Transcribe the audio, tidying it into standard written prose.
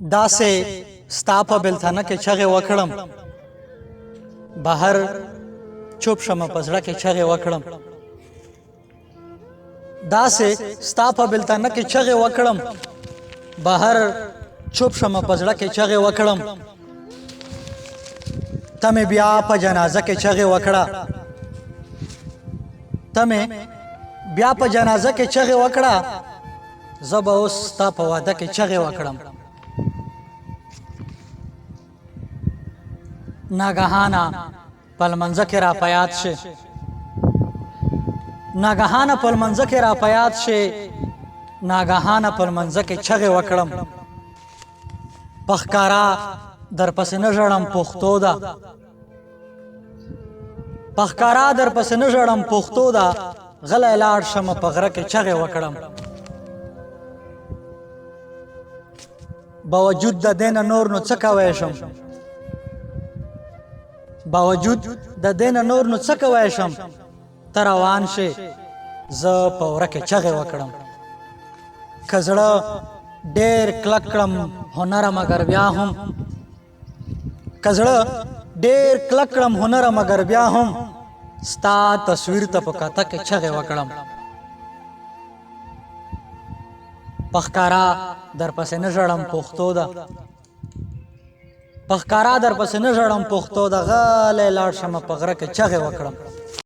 داسې ستا په بلتانه کې چغې وکړم، بهر چوپ شمه په زړه کې چغې وکړم. داسې ستا په بلتانه کې چغې وکړم، بهر چوپ شمه په زړه کې چغې وکړم. ته مې بیا په جنازه کې چغې وکړه، ته مې بیا په جنازه کې چغې وکړه، زه به اوس ستا په واده کې چغې وکړم. ناګهانه په لمانځه کې را په یاد شي، ناګهانه په لمانځه کې را په یاد شي، ناګهانه په لمانځه کې چغې وکړم. په ښکارا درپسې نه ژړم پښتو ده، په ښکارا درپسې نه ژړم پښتو ده، غلی لاړ شمه په غره کې چغې وکړم. باوجود د دې نه نور نو څه کوی شم، باوجود د دې نه نور نو څه کوی شم، ته روان شې زه په وره کې چغې وکړم. که زړه ډېر کلک کړم هنره مګر بیا هم، که زړه ډېر کلک کړم هنره مګر بیا هم، ستا تصویر ته په کته کې چغې وکړم. په ښکارا درپسې نه ژړم پښتو ده، په ښکارا درپسې نه ژړم پښتو ده، غلی لاړ شمه په غره کې چغې وکړم.